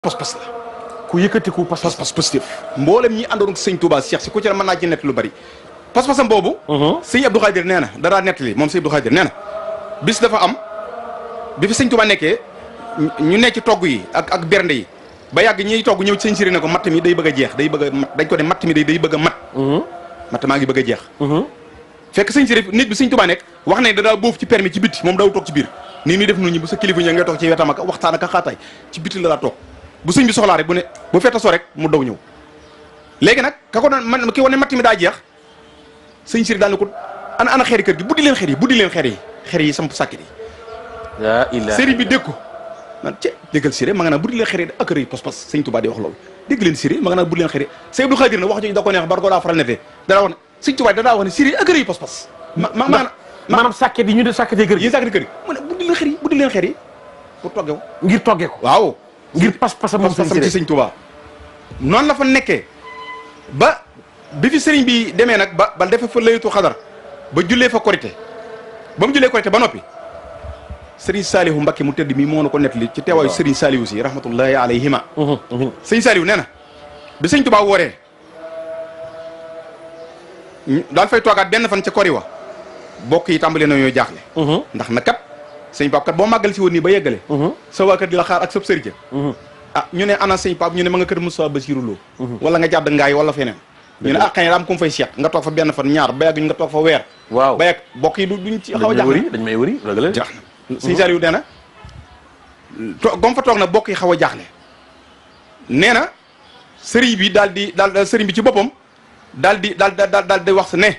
pas-pas la ku yëkkatiku pas-pas positif mboolem ñi àndoon ak sëñ Touba Cheikh si ku ci ne mën naa ci nett lu bari pas-pasam boobu sëñ Abdou Khadir nee na daraa nettali moom sëñ Abdou Khadir nee na bis dafa am bi fi sëñ Touba nekkee ñu nekk ci togg yi ak bernde yi ba yàgg ñiy togg ñëw ci sëñ Siré ne ko matt mi day bëgg a jeex day bëgg a mat dañ ko ne matt mi day bëgg a mat matt maa ngi bëgg a jeex fekk sëñ Siré nit bi sëñ Touba nekk wax ne da daa boofu ci permis ci biti moom daaw toog ci biir nii nii def nu ñi bu sa kilifa ñëw ngay toog ci wetam ak waxtaan ak xaataay ci biti la daa toog bu sëñ bi soxlaa rek bu ne bu fetta soo rek mu daw ñëw léegi nag ka ko doon man ki wane matt mi daa jeex sëñ Siré daal ne ko ana xeeri kër gi buddi leen xeer yi samp sàkkit yi sëriñ bi dégg ko man déggal Siré ma nga naan buddi leen xeer yi ak rëy pas-pas sëñ Touba di wax loolu dégg leen Siré ma nga naan buddi leen xeer yi sëñ Abdou Khadir na wax jooju da ko neex bar ko daa faral netee dadaa wax ne sëñ Touba dadaa wax ne Siré ak rëy pas-pas maanaam sàkket yi ñu de sàkketee kër gi yi sàkketee kër gi mu ne buddi leen xeer yi pour togge ko ngir togge ko waaw ngir pas-pasam moom ci sëñ Touba noonu la fa nekkee ba bi fi sëriñ bi demee nag ba defe fa laytu xadar ba jullee fa korité ba mu jullee korité ba noppi sëriñ Saalihu Mbakke mu tedd mi moo na ko nettali ci teewaayu sëriñ Saalihu si rahmatullahi alayhima sëñ Saalihu nee na bi sëñ Touba wooree daal fay toogaat benn fan ca kori wa bokk yi tàmbalee na ñoo jaaxle ndax na kat sëñ Pape kat boo màggal si woon nii ba yeggale sa waa kër di la xaar ak sab sëriñ ñu ne ana sëñ Pape ñu ne ma nga kër Moussa Bassirou Lo wala nga jàdd ngaay wala feneen ñu ne xëy na am ku mu fay seet nga toog fa benn fan ñaar ba yàgg nga toog fa weer waaw ba yàgg bokk yi duñ ci xaw a jaaxle dañ may wëri rëgale jaax na sëñ Saliou nee na gom fa toog na bokk yi xaw a jaaxle nee na sëriñ bi daal sëriñ bi ci boppam daal di wax sa ne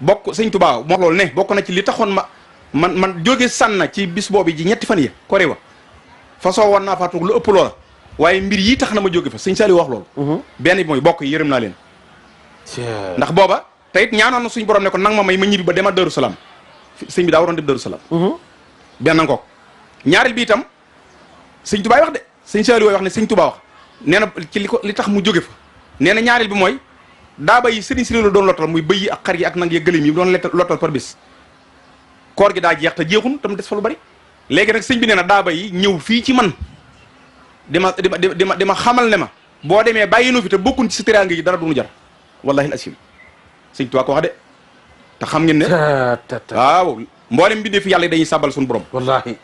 bokk sëñ Touba moo loolu ne bokk na ci li taxoon man jóge sànna ci bis boobu ji ñetti fan yi koré wa façon woon naa faa toog lu ëpp loola waaye mbir yi tax na ma jóge fa sëñ Saliou wax loolu benn bi mooy bokk yi yërëm naa leen ndax booba te it ñaanoon na suñ borom ne ko nang ma may ma ñibbi ba dema Darou Salaam sëñ bi daa waroon dem Darou Salaam benn ngoog ñaareel bi itam sëñ Touba wax de sëñ Saliou wax ne sëñ Touba wax nee na ci li tax mu jóge fa nee na ñaareel bi mooy daa bay sëriñ Siré la doon lottal muy bëy yi ak xar yi ak nag yi gëléem yi doon lottal par bis koor gi daa jeex te jeexun tam des fa lu bari léegi nag sëñ bi nee na daa bay ñëw fii ci man di ma xamal ne ma boo demee bàyyi nu fi te bokkun ci sa teraanga yi dara du nu jar wallahi al asim sëñ Tuubaa ko wax de te xam ngeen ne waaw mboolem bi dee fi yàlla dañuy sabal suñu borom wallahi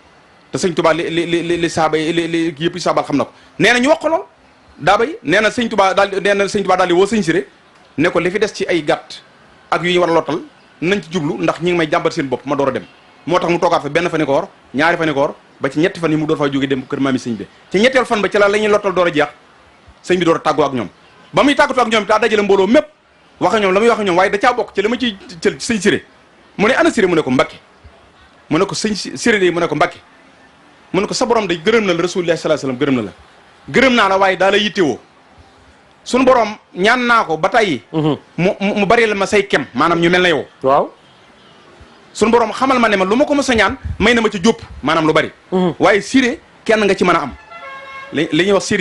te sëñ Tuubaa li saaba yi li yëpp yi sabal xam na ko nee na ñu wax ko lool daa bay nee na sëñ Tuubaa daal di woo sëñ Siré ne ko li fi des ci ay gàtt ak yu ñu war a lottal nañ ci jublu ndax ñi ngi may jàmbat seen bopp ma door a dem moo tax mu toogaat fa benn fani koor ñaari fani koor ba ci ñetti fan yi mu door faa jógee dem kër maami sëñ bi ci ñetteel fan ba ci la ñuy lottal door a jeex sëñ bi door a tàggoo ak ñoom ba muy tàggatoo ak ñoom daa dajale mbooloo mépp wax ak ñoom la muy wax ak ñoom waaye da caa bokk ci la ma ciy jël sëñ Siré mu ne ana Siré mu ne ko Mbakke mu ne ko sëñ Siré de mu ne ko Mbakke mu ne ko sa borom day gërëm na la Rasulullah sallallahu alayhi wasallam gërëm na la gërëm naa la waaye daa la yittewoo suñu borom ñaan naa ko ba tey mu bari la ma say kem maanaam ñu mel na yow waaw suñu borom xamal ma ne ma lu ma ko mës a ñaan may na ma ca jópp maanaam lu bari waaye Siré kenn nga ci mën a am li ñuy wax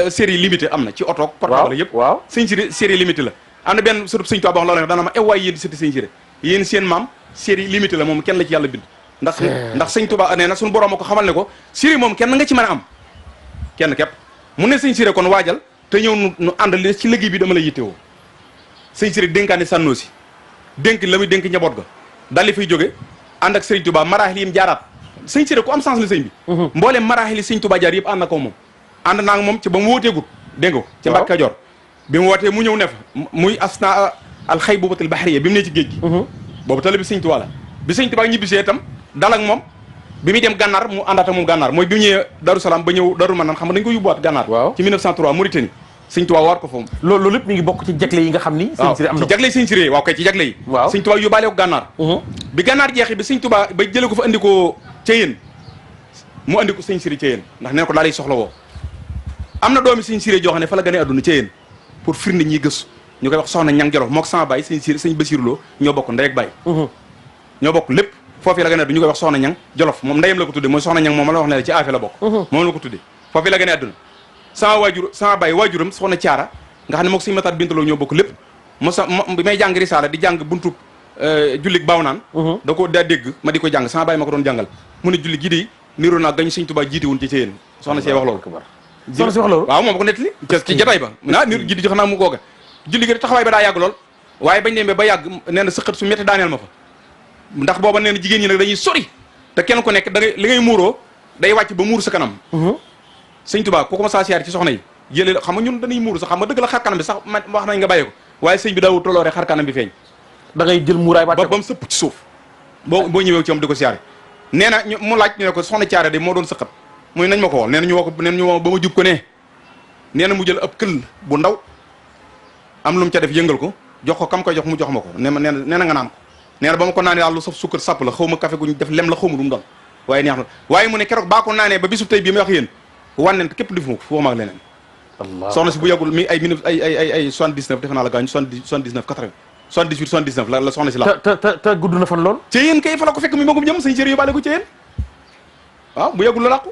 série limité am na ci oto portable yëpp waaw sëñ série limité la am na benn surtout sëñ Tuubaa wax loolu dana ma waay yéen sëti sëñ Siré yéen seen maam série limité la moom kenn la ci yàlla bind ndax sëñ Tuubaa nee na suñu borom a ko xamal ne ko Siré moom kenn nga ci mën a am kenn képp mu ne sëñ Siré kon waajal te ñëw nu ànd li ci liggéey bi dama lay yittewoo sëñ Siré dénkaani sànnoo si dénk la muy dénk njaboot ga daal di fay jóge ànd ak sëñ Touba maraaxil yi mu jaaraat sëñ Siré ku am sens la sëñ bi mbooleem maraaxil yi sëñ Touba jaar yëpp ànd na ko moom ànd naa moom ci ba mu wóoteegut dégg nga ci Mbàkke Kajoor bi mu wootee mu ñëw ne fa muy asna alxaybubatul bahriya bi mu ne ci géej gi boobu tali bi sëñ Touba la bi sëñ Touba ñibbisee itam dal ak moom bi muy dem gànnaar mu àndaat ak moom gànnaar mooy bi mu ñëwee Darou Salaam ba ñëw Darou Manane xam nga dañ ko yóbbuwaat gànnaar ci 1903 Mauritanie sëñ Touba waat ko foofu loolu lépp mi ngi bokk ci jagle yi nga xam ni sëñ Siré am na ci jagle sëñ Siré waaw kay ci jagle yi waaw sëñ Touba yóbbaale ko gànnaar bi gànnaar jeexee bi sëñ Touba ba jële ko fa andi ko ca yéen mu andi ko sëñ Siré ca yéen ndax nee ko daal lay soxla woo am na doomi sëñ Siré joo xam ne fa la gënee adduna ca yéen pour firnde ñiy gëstu ñu koy wax soxna ñang jolof moo ko sama baay sëñ Siré sëñ Bassirou Lo ñoo bokk ndey ak baay ñoo bokk lépp foofu la gën a adduna ñu koy wax soxna ñang jolof moom ndeyam la ko tudde mooy soxna ñang moom la wax ne la ci affaire la bokk moom la ko tudde foofu la gën a adduna sama baay waajuram soxna caara nga xam ne mook sëñ Matar Bintaloo ñoo bokk lépp bi may jàng risaala di jàng buntu jullig baaw naan daa dégg ma di ko jàng sama baay ma ko doon jàngal mu ne julli gii de niroo naa gañ sëñ Tuubaa jiite woon ci yéen soxna see wax loolu soxna si wax loolu waaw moom ko nettali ci jataay ba ni jiddi jox naa mu googa julli gi taxawaay ba daa yàgg lool waaye bañ demee ba yàgg nee na sëqat su métti daaneel ma fa ndax booba nee na jigéen ñi nag dañuy sori te kenn ku nekk da ngay li ngay muuroo day wàcc ba muur sa kanam sëñ Tuubaa ku ko ma saa siyaar ci soxna yi jëlee xam nga ñun dañuy muuru sax xam nga dëgg la xar kanam bi sax wax nañ nga bàyyi ko waaye sëñ bi daawul toloore xar kanam bi feeñ da ngay jël muuraay wàcce ba mu sëpp ci suuf boo ñëwee ci moom di ko siyaare nee na mu laaj ñu ne ko soxna caare de moo doon sëqat muy nañ ma ko wol nee na ñu woo ko nee na ñu woo ba ma jub ko ne nee na mu jël ab këll bu ndaw am lu mu ca def yëngal ko jox ko kam koy jox mu jox ma ko nee na nga naan ko nee na ba ma ko naanee daal lu saf sukkar sàpp la xaw ma café guñ def lem la xaw ma lu mu doon waaye neex na waaye mu ne keroog baa ko naanee ba bisub tey bii may wax yéen wànnent képp def ma ko foo ma ak leneen soxna si bu yàggul mi ay 79 defe naa la gaañu 79 80 78 79 la soxna si la te gudd na fan lool ci yéen kay fa la ko fekk mi magum jëm sañ séri yu bàle ko ci yéen waaw bu yàggul la làqu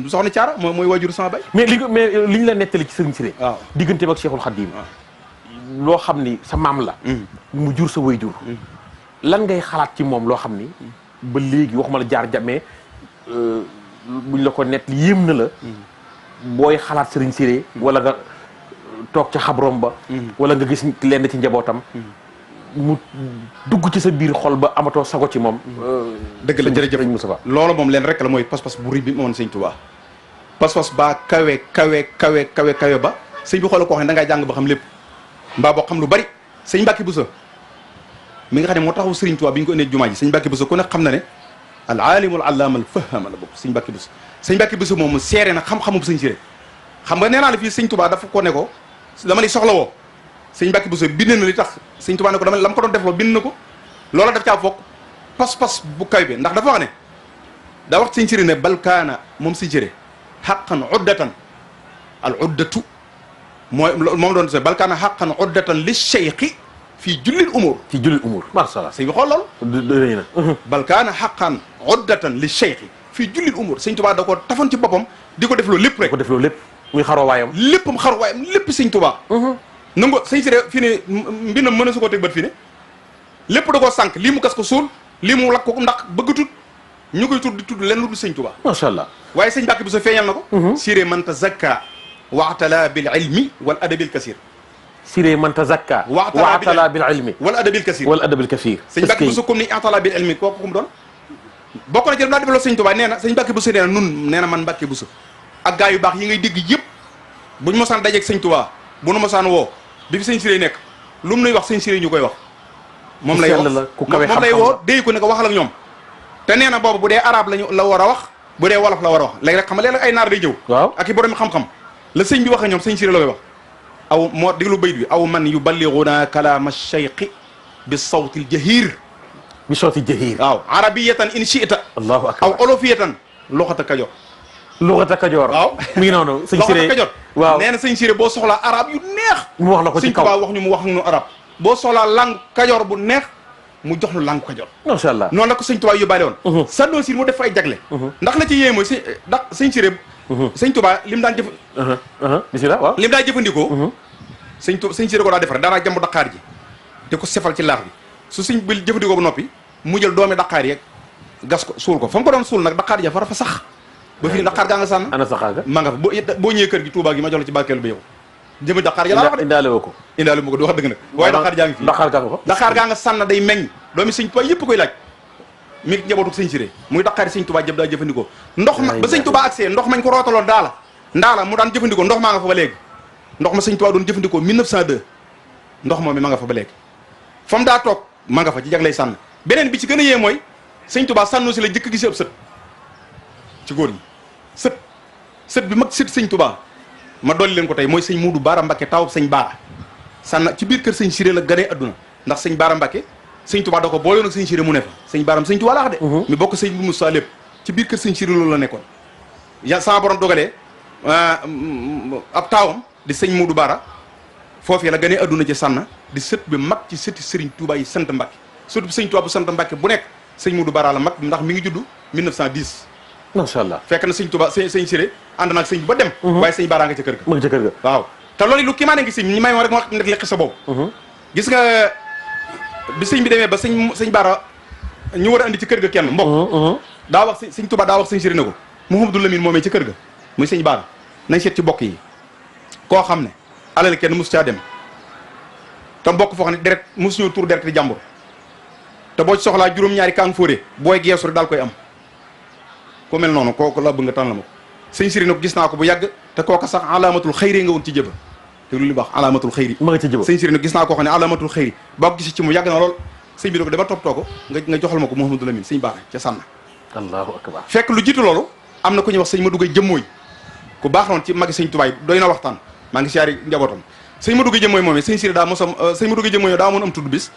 soxna caara mooy waajur sama bay mais li ñu la nettali ci sëriñ Siré waaw digganteem ak Cheikhul Khadim loo xam ni sa maam la mu jur sa waajur lan ngay xalaat ci moom loo xam ni ba léegi waxuma la jaar jamee buñ la ko nett yéem na la booy xalaat sëriñ Siré wala nga toog ca xabrom ba wala nga gis lenn ci njabootam mu dugg ci sa biir xol ba amatoo sago ci moom dëgg la jërëjëf sëriñ Moustapha loolu moom leen rek la mooy pas-pas bu rëy bi moon sëñ Tuubaa pas-pas baa kawe ba sëñ bi xoolal koo xam ne da ngay jàng ba xam lépp mbaa boo xam lu bari sëñ Mbàkke Buso mi nga xam ne moo taxaw sëriñ Tuubaa bi ñu ko indee jumaa ji sëñ Mbàkke Buso ku ne xam na ne al alimul allaama al fahama la bokk sëñ Mbàkke Buso sëñ Mbàkke Buso moom mu seere na xam-xamu sëñ Siré xam nga nee naa la fii sëñ Tuubaa dafa ko ne ko dama lay soxla woo sëñ Mbàkke Buso bind na li tax sëñ Tuubaa ne ko dama la ma ko doon defloo bind na ko loola daf caa foog pas-pas bu kaw bi ndax dafa wax ne daa wax sëñ Siré ne balkaana moom sëñ Siré xaqan uddatan al uddatu mooy moom doon se balkaana xaqan uddatan li cheikhi fii jullil umur ci jullil umur macha allah sëñ bi xool loolu rëy na balkaana xaqan uddatan li cheikhi fii jullil umur sëñ Tuubaa da ko tafoon ci boppam di ko def loolu lépp rek ko def loolu lépp muy xaroo waayam léppam xaru waayam lépp sëñ Tuubaa nangu sëñ Siré fii ne mbindam mën a su ko teg bët fii ne lépp da koo sànq lii mu gas ko suul lii mu lakk ko ndax bëggatut ñu koy tudd di tudd lenn lu dul sëñ Tuubaa macha allah waaye sëñ Mbàkke Buso feeñal na ko Siré man tazakka waatala bil ilmi wal adabil kasir Siré man tazakka waatala bil ilmi wal adabil kasir wal adabil kasir sëñ Mbàkke Buso comme ni atala bil ilmi kooku kum doon bokk na ci daa defaloo sëñ Tuubaa nee na sëñ Mbàkke Buso nee na nun nee na man Mbàkke Buso ak gaa yu baax yi ngay dégg yëpp buñ mosaan dajeeg sëñ Tuubaa bu nu mosaan woo bi fi sëñ Siré nekk lu mu nuy wax sëñ Siré ñu koy wax moom lay wax moom lay woo déy ko ne ko waxal ak ñoom te nee na boobu bu dee arabe lañu la war a wax bu dee wolof la war a wax léegi rek xam nga léeg-léeg ay naar day ñëw waaw ak i borom xam-xam la sëñ bi wax ak ñoom sëñ Siré la koy wax aw moo déglu bayit bi aw man yuballiguna kalaama cheikhi bi sawtil jahir bi sawtil jahir waaw arabiyatan in shi'ta allahu akbar aw olofiyatan loxata kajoor loxata kajoor waaw mi ngi noonu sëñ Siré loxata kajoor waaw nee na sëñ Siré boo soxlaa arab yu neex mu wax la ko ci kaw sëñ Tuubaa wax ñu mu wax ñu arab boo soxlaa langue kajoor bu neex mu jox nu langue kajoor macha allah noonu la ko sëñ Tuubaa yóbbaale woon sànnoo si mu def ay jagle ndax la ci yéeme mooy ndax sëñ Siré sëñ Tuubaa lim daan jëf bismillah waaw lim daan jëfandikoo sëñ Siré ko daa defar daanaa jàmb daqaar ji te ko sefal ci laax bi su sëñ bi jëfandikoo ba noppi mu jël doomi daqaar yeeg gas ko suul ko fa mu ko doon suul nag daqaar ja fa sax ba fii daqaar gaa nga sànn ana saxaar ga ma nga fa boo ñëwee kër gi Tuubaa gi ma jox la ci barkeelu ba yow jëmi daqaar ja laa wax de indaale woo ko indaale mu ko du wax dëgg nag waaye daqaar jaa ngi fii daqaar gaa nga fa daqaar gaa nga sànn day meññ doomi sëñ Tuubaa yëpp koy laaj mi njabootu sëñ Siré muy daqaari sëñ Tuubaa jëm daa jëfandikoo ndox ma ba sëñ Tuubaa agsee ndox mañ ko rootaloon ndaala mu daan jëfandikoo ndox maa nga fa ba léegi ndox ma sëñ Tuubaa doon jëfandikoo 1902 ndox moom mi ma nga fa ba léegi fa mu daa toog ma nga fa ci jaglay sànn beneen bi ci gën a yee mooy sëñ Tuubaa sànnu si la jëkk gis ab sët ci góor ñi sët bi mag sët sëñ Tuubaa ma dolli leen ko tey mooy sëñ Muudu Baara Mbakke taawub sëñ Baara sànn ci biir kër sëñ Siré la ganee adduna ndax sëñ Baara Mbakke sëñ Tuubaa da ko boole woon ak sëñ Siré mu ne fa sëñ Baaram sëñ Tuubaa laa wax de mi bokk sëñ bu Musaa lépp ci biir kër sëñ Siré loolu la nekkoon ya sama borom dogalee ab taawam di sëñ Muudu Baara foofee la ganee adduna ci sànn di sët bi mag ci sëti sëriñ Tuubaa yi sant Mbakke surtout sëñ Tuubaa bu sant Mbakke bu nekk sëñ Muudu Baara la mag ndax mi ngi judd 1910 macha allah fekk na sëñ Tuubaa sëñ Siré ànd naag sëñ bi ba dem waaye sëñ Baara nga ca kër ga ma nga ca kër ga waaw te loolu lu kii maa ne ngi sëñ ñi may rek ma wax nekk li sa boobu gis nga bi sëñ bi demee ba sëñ Baara ñu war a andi ci kër ga kenn mbokk daa wax sëñ Tuubaa daa wax sëñ Siré ne ko Mouhamadou Lamine moomee ci kër ga muy sëñ Baara nañ seet ci bokk yi koo xam ne alal kenn mus caa dem te bokk foo xam ne deret mus ñëw tur deret di jàmbur te boo ci soxlaa juróom-ñaari kaang fóore booy geesu rek daal koy am ku mel noonu kooku la bëgg nga tànn la ma ko sëñ Siri nag gis naa ko bu yàgg te kooka sax alaamatul xëyri nga woon ci jëba te lu baax alaamatul xëyri ma nga ci jëba sëñ Siri nag gis naa koo xam ne alaamatul xëyri boo ko gisi ci mu yàgg na lool sëñ bi ne ko dama toppatoo ko nga joxal ma ko Mouhamadou Lamine sëñ Baara ca sànna allahu akbar fekk lu jiitu loolu am na ku ñuy wax sëñ ma duggay jëmmooy ku baax noonu ci magi sëñ Tubaay doy na waxtaan maa ngi siyaari njabootam sëñ ma duggay jëmmooy moom sëñ Siri daa mosam sëñ ma duggay jëmmooy daa amoon am tudd bis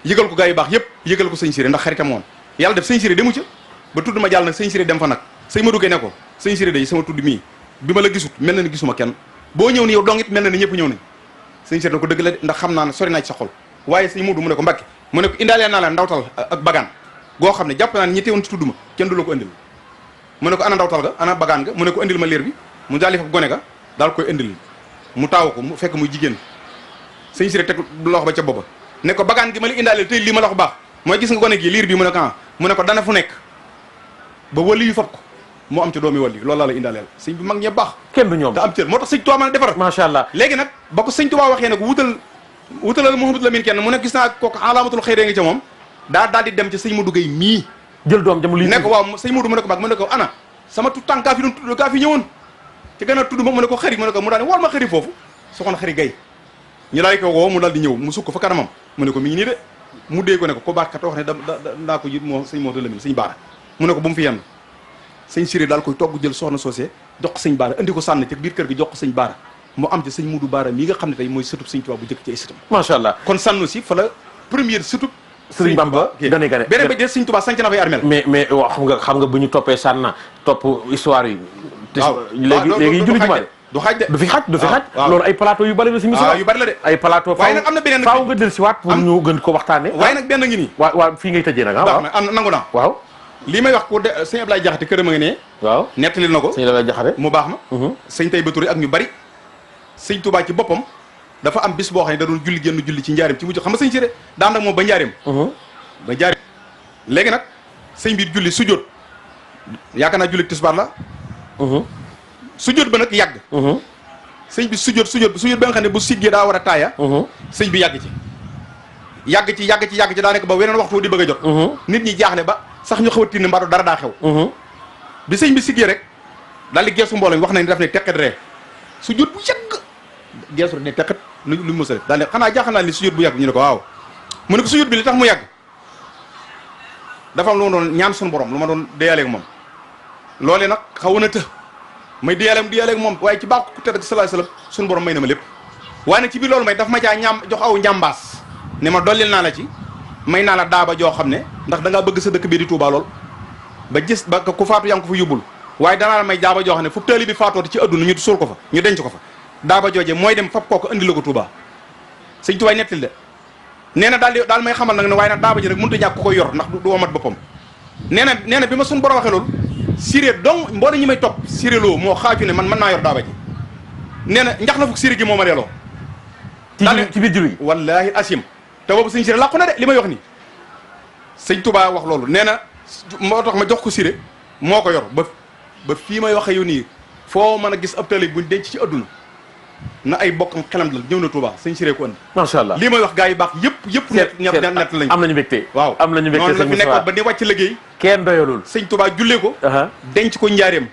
yëgal ko gaa yu baax yëpp yëgal ko sëñ Siri ndax xaritam woon yàlla def sëñ Siri demu ca ba tudd ma jàll nag sëñ Siri dem fa nag sëñ ma duggay ne ko sëñ Siri day sama tudd mii bi ma la gisut mel na ni gisuma kenn boo ñëw ni yow dong it mel na ni ñëpp ñëw nañ sëñ Siri na ko dëgg la ndax xam naa ne sori naa ci sa xol waaye sëñ Mudu mu ne ko Mbàkke mu ne ko indaalee naa la ndawtal ak bagaan goo xam ne jàpp naa ne ñi teewoon ci tudd ma kenn du la ko indil mu ne ko ana ndawtal ga ana bagaan ga mu ne ko indil ma liir bi mu daal di fa gone ga daal koy indil mu taaw ko mu fekk muy jigéen sëñ Siri teg loxo ba ca booba ne ko bagaan gi ma la indaalee tey lii ma la ko baax mooy gis nga gone gi liir bi mu ne ko ah mu ne ko dana fu nekk ba wali yu fab ko moo am ci doomi wali loolu laa la indaaleel sëñ bi mag ñe baax kenn du ñoom te am cër moo tax sëñ Tuubaa mën a defar macha allah léegi nag ba ko sëñ Tuubaa waxee nag wutalal Mouhamadou Lamine kenn mu ne gis naa kooku alaamatul xëyree nga ca moom daal di dem ci sëñ Modou Gueye mii jël doom jamu lii ne ko waaw sëñ Modou mu ne ko mag mu ne ko ana sama tu tànk kaa fi doon tudd kaa fi ñëwoon ci gën a tudd moom mu ne ko xëri mu ne ko mu daal ne wol ma xëri foofu soxna xëri Gueye ñu daal di ko woo mu daal di ñëw mu sukk fa kanamam mu ne ko mi ngi nii de mu dee ko ne ko baax kat wax ne daa ko yit moo sëñ Modou Lamine sëñ Baara mu ne ko bu mu fi yenn sëñ Siri daal koy togg jël soxna soosé jox ko sëñ Baara indi ko sànn ci biir kër gi jox ko sëñ Baara mu am ci sëñ Modou Baara mii nga xam ne tey mooy sëtub sëñ Tuubaa bu jëkk ci ay sëtam macha allah kon sànnu si fa la première sëtub Sëriñ Bamba gane beneen ba dee sëñ Tuubaa sanc na fay armel mais waaw xam nga bu ñu toppee sànna topp histoire yi waaw léegi julli jumaa du xaaj de du fi xaj loolu ay plateau yu bari la si misi yu bari la de ay plateau waaye nag am na beneen faaw nga del si waat pour ñu gën ko waxtaane waaye nag benn ngi nii waaw fii ngay tëjee nag waaw am nangu naa waaw lii may wax ku de sëñ Ablaye Jaxate këram a ngi ne waaw nettali na ko sëñ Ablaye Jaxate mu baax ma sëñ Tay Baturé ak ñu bari sëñ Tuubaa ci boppam dafa am bis boo xam ne da doon julli génn julli ci njaarim ci mujj xam nga sëñ Siré daan ak moom ba njaarim léegi nag sëñ bi julli sujjóot yaakaar naa julli tisbaar la sujjóot ba nag yàgg sëñ bi sujjóot ba nga xam ne bu siggee daa war a taaya sëñ bi yàgg ci daa nekk ba weneen waxtu di bëgg a jot nit ñi jaaxle ba sax ñu xaw a tinne mbaatu dara daa xew bi sëñ bi siggee rek daal di geesu mbooloo mi wax nañ daf ne teqet ree sujjóot bu yàgg geesu rek ne teqet lu mos a def daal ne xanaa jaaxal naa ni sujjóot bu yàgg ñu ne ko waaw mu ne ko sujjóot bi li tax mu yàgg dafa am lu ma doon ñaan suñu borom lu ma doon déyaaleeg moom loolee nag xaw na të may déyaaleeg moom waaye ci baax ku tedd ak sallallahu alayhi wasallam suñu borom may na ma lépp waaye nag ci biir loolu may daf ma caa jox aw njàmbaas ne ma dollil naa la ci may naa la daaba joo xam ne ndax da ngaa bëgg sa dëkk bii di Touba lool ba gis ba ku faatu yaa ngi ko fa yóbbul waaye danaa la may daaba joo xam ne fu taali bi faatooti ci adduna ñu suul ko fa ñu denc ko fa daaba jooje mooy dem fab kooku andi la ko Touba sëñ Touba nettali de nee na daal may xamal nag ne waaye nag daaba ji nag mënut a ñàkk ku koy yor ndax du womat boppam nee na bi ma suñu borom waxee loolu Siré donc mboolem ñi may topp Siré loo moo xaaju ne man mën naa yor daaba ji nee na njax na fukk Siré gi moo ma reeloo ci biir julli wallaahi asim te boobu sëñ Siré làqu na de li may wax ni sëñ Touba wax loolu nee na moo tax ma jox ko Siré moo ko yor ba fii may waxee yow nii foo mën a gis ab tali buñ denc ci adduna na ay bokkam xelam la ñëw na Touba sëñ Siré ko andi macha allah lii may wax gars yi baax yëpp nett lañ am nañu mbégte waaw am nañu mbégte noonu la fi nekkoon ba ni wàcc liggéey kenn doyalul sëñ Touba jullee ko denc ko njaareem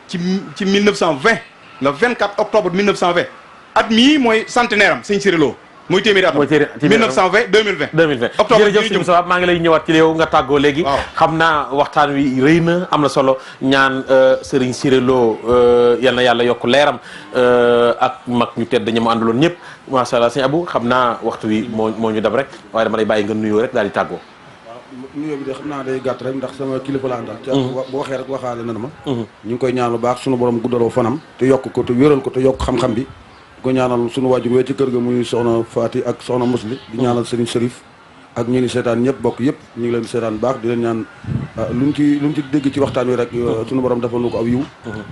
ci 1920 le 24 octobre 1920 at mii mooy centenaire am sëñ Siré Lo mooy téeméeri atam 1920 2020 octobre jërëjëf sëñ Moussa maa ngi lay ñëwaat ci yow nga tàggoo léegi xam naa waxtaan wi rëy na am na solo ñaan Serigne Siré Lo yal na yàlla yokk leeram ak mag ñu tedd ña mu àndaloon ñëpp macha allah sëñ Abou xam naa waxtu wi moo ñu dab rek waaye dama lay bàyyi nga nuyoo rek daal di tàggoo nuyoo bi de xam naa day gàtt rek ndax sama kilifa la àndal ca bu waxee rek waxaale na ma ñu ngi koy ñaan lu baax sunu borom guddaloo fanam te yokk ko te wéral ko te yokk xam-xam bi ko ñaanal suñu waajur wee ci kër ga muy soxna Faati ak soxna Musli di ñaanal Serigne Serif ak ñi ni seetaan ñëpp bokk yëpp ñu ngi leen seetaan baax di leen ñaan luñ ci dégg ci waxtaan wi rek suñu borom defal nu ko aw yiw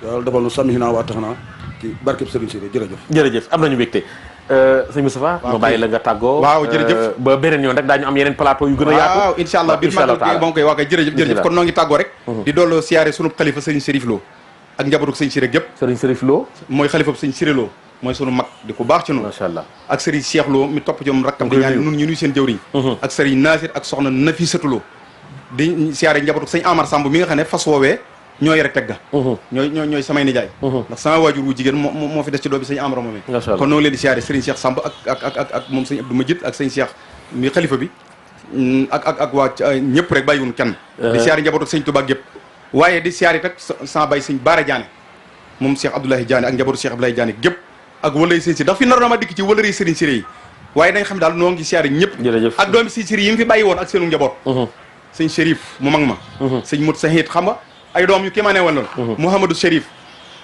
yàlla defal nu samihina wa ataxna ci barkeb Serigne Siré jërëjëf am nañu mbégte sëñ Moustapha ma bàyyi la nga tàggoo waaw jërëjëf ba beneen yoon rek daañu am yeneen plateau yu gën a yaatu waaw incha allah biir maa ngi koy wax jërëjëf kon noo ngi tàggoo rek di doolu siyaare sunu xalifa Serigne Serif Lo ak njabootu sëñ Siré gépp. Serigne Serif Lo mooy xalifa sëñ Siré Lo mooy sunu mag di ko baax ci noonu. macha allah. ak Serigne Cheikh Lo mi topp ci moom rakkam di ñaan nun ñu nuy seen jëwriñ. ak Serigne Nasir ak soxna Nafisatu Lo di siyaare njabootu sëñ Amar Samb mi nga xam ne fas woowee ñooy rek tegga ñooy samay nijaay ndax sama waajur wu jigéen moo fi des ci doo bi sëñ Amar moom kon noo ngi leen di siyaare Serigne Cheikh Samb ak moom sëñ Abdou Majid ak sëñ Cheikh mi xalifa bi ak waa ñëpp rek bàyyiwun kenn di siyaare njabootu sëñ Touba gépp waaye di siyaare tak sama bay sëñ Baara Diané moom Cheikh Abdoulaye Diané ak njabootu Cheikh Abdoulaye Diané gépp ak wëlay sëñ si ndax fi naroon ma dikk ci wëlëri Serigne Siré yi waaye dañ xam daal noo ngi siyaare ñëpp ak doomi sëñ Siré yi mu fi bàyyi woon ak seenu njaboot sëñ Chérif mu mag ma sëñ Mout Sahid xam nga ay doom yu kii ma ne woon loolu Mouhamadou Chérif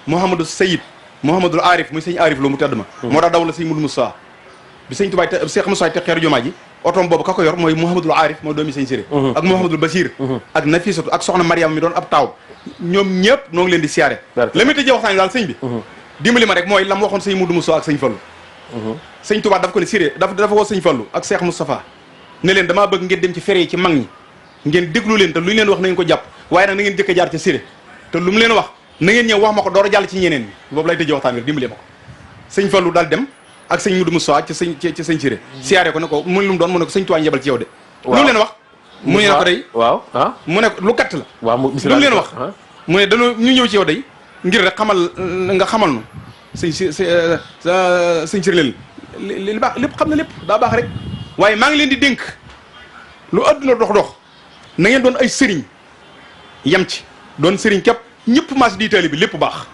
Mouhamadou Sayid Mouhamadou Arif muy sëñ Arif Lo mu tedd ma moo tax daw la sëñ Moudou Moussa bi sëñ Tubaay te Cheikh Moussa te xeeru jumaa ji otoom boobu ka ko yor mooy Mouhamadou Arif mooy doomi sëñ Siré ak Mouhamadou Basir ak Nafisatu ak soxna Mariam mi doon ab taaw ñoom ñëpp noo ngi leen di siyaare la muy tëjee waxtaan daal sëñ bi dimbali ma rek mooy la mu waxoon sëñ Moudou Moussa ak sëñ Fallou sëñ Tuubaa daf ko ne Siré dafa woo sëñ Fallou ak Cheikh Moustapha ne leen damaa bëgg ngeen dem ci fere yi ci mag ñi ngeen déglu leen te lu ñu leen wax na ngeen ko jàpp waaye nag na ngeen jëkk a jaar ca Siré te lu mu leen wax na ngeen ñëw wax ma ko door a jàll ci ñeneen ñi boobu lay tëjee waxtaan bi dimbali ma ko sëñ Fallou daal dem ak sëñ Moudou Moussa ci sëñ Siré siyaare ko ne ko mu lu mu doon mu ne ko sëñ Tuubaa njebal ci yow de lu mu leen wax mu ne ko day waaw mu ne lu katt la waaw lu mu leen wax mu ne dañoo ñu ñëw ci yow day ngir rek nga xamal nu sëñ Siré leen li baax lépp xam na lépp daa baax rek waaye maa ngi leen di dénk lu àdduna dox na ngeen doon ay sëriñ yem ci doon sëriñ képp ñëpp maas di taali bi lépp baax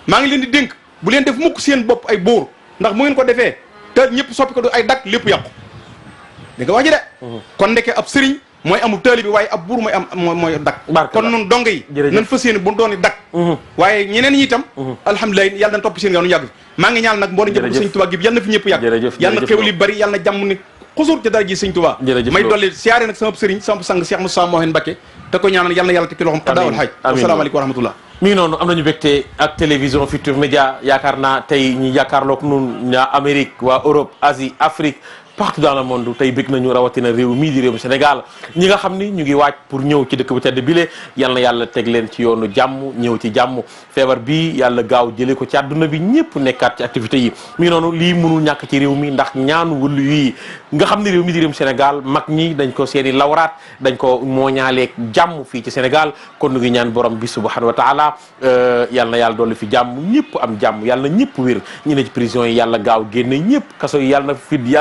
maa ngi leen di dénk bu leen def mukk seen bopp ay bóor ndax mu ngeen ko defee te ñëpp soppi ko du ay dak lépp yàqu da nga wax ji de kon ndeke ab sëriñ mooy amul taali bi waaye ab buur mooy am mooy dak kon nun dong yi nan fas yéene bu dooni dak waaye ñeneen ñi itam alhamdulilah yàlla na topp seen nga nu yàgg maa ngi ñaan nag mboo njëpp sëñ Tuubaa gi yàlla na fi ñëpp yàgg yàlla na xéwal yi bari yàlla na jàmm ni xusuur ci dara ji sëñ Tuubaa may dolli siyaare nag sama sëriñ sama sang Cheikh Moussa Mohen Mbacké te ko ñaanal yàlla na yàlla tekki loxoom xadaawal xaaj asalaamaaleykum wa rahmatullah mi ngi noonu am nañu bégte ak télévision Futurs Médias yaakaar naa tey ñi yaakaarloog nun ñaa Amérique waa Europe Asie Afrique partout dans le monde tey bëgg nañu rawatina réew mii di réewum Sénégal ñi nga xam ni ñu ngi waaj pour ñëw ci dëkk bu tedd bile yal na yàlla teg leen ci yoonu jàmm ñëw ci jàmm feebar bi yàlla gaaw jëlee ko ci àdduna bi ñëpp nekkaat ci activités yi mi ngi noonu lii mënul ñàkk ci réew mi ndax ñaanu wëllu yi nga xam ne réew mi di réewum Sénégal mag ñi dañ ko seeni lawraat dañ ko mooñaaleeg jàmm fii ci Sénégal kon nu ngi ñaan borom bi subhanahu wa taala yal na yàlla dolli fi jàmm ñëpp am jàmm yàlla na ñëpp wér ñi ne ci prison yi yàlla gaaw génne ñëpp kaso yi yàlla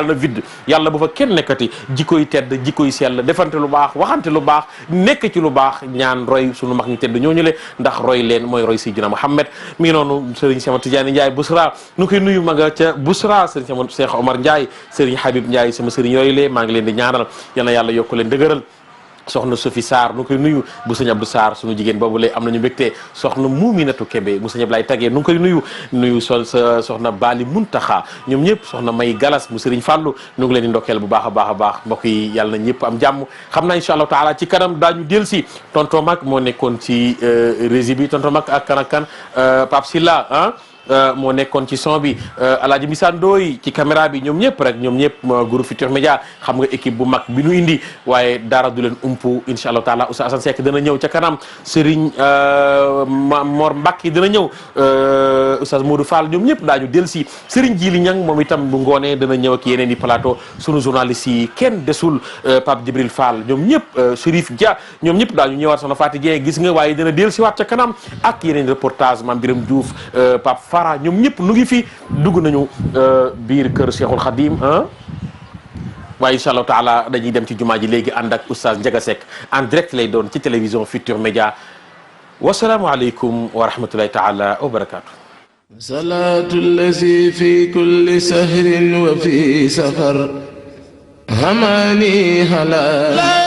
na vidd yàlla bu fa kenn nekkati jikkoy tedd jikkoy sell defante lu baax waxante lu baax nekk ci lu baax ñaan roy sunu mag ñi tedd ñooñu le ndax roy leen mooy roy Seydina Muhammad mi ngi noonu Serigne Cheikh Tidiane Ndiaye Bousra nu koy nuyu ma nga ca Bousra Serigne Cheikh Omar Ndiaye Serigne Habib Ndiaye sama Serigne yooyu le maa ngi leen di ñaanal yal na yàlla yokk leen dëgëral soxna Sophie Sarr nu koy nuyu bu sëñ Abdou Sarr sunu jigéen boobu lay am nañu mbégte soxna Muuminatu Kebe mu sëñ Ablaye Tagee nu ngi koy nuyu sa soxna Bali Muntaxa ñoom ñëpp soxna May Galas mu Sëriñ Fàllu nu ngi leen di ndokkeel bu baax a baax a baax mbokk yi yàlla na ñëpp am jàmm xam naa incha allahu taala ci kanam daañu del si tonton Mag moo nekkoon ci régie bi tonton Mag ak kan ak kan Pape Silla moo nekkoon ci son bi Alaaji Misaan Ndooy ci caméra bi ñoom ñëpp rek ñoom ñëpp groupe Futurs Médias xam nga équipe bu mag bi nu indi waaye dara du leen umpu incha allahu taala Oustaz Assane Seck dana ñëw ca kanam Serigne Mor Mbacke dana ñëw Oustaz Modou Fall ñoom ñëpp daañu del si Serigne Jili Ñang moom itam bu ngoonee dana ñëw ak yeneen i plateau sunu journaliste yi kenn desul Pape Djibril Fall ñoom ñëpp Chérif Dia ñoom ñëpp daañu ñëwaat soxna Fatou Dieng gis nga waaye dana del si waat ca kanam ak yeneen reportage Mame Biram Diouf Pape Fara ñoom ñëpp nu ngi fi dugg nañu biir kër Cheikhul Khadim waaye incha allahu taala dañuy dem ci jumaa ji léegi ànd ak oustaz Ndiaga Seck en direct lay doon ci télévision Futurs Médias wasalaamu aleykum wa rahmatullahi taala wa barakatuh salaatu allazi fi kulli sahrin wa fi safar hamani hala